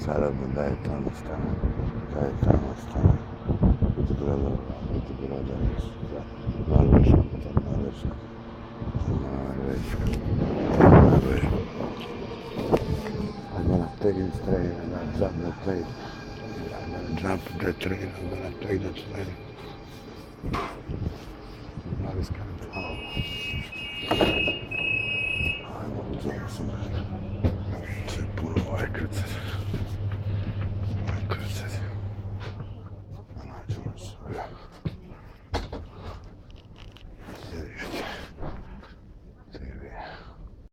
čarobno da je tamo stan, biti brodova za Norveška. I'm gonna take this train, I'm gonna jump the train, I'm gonna take the train.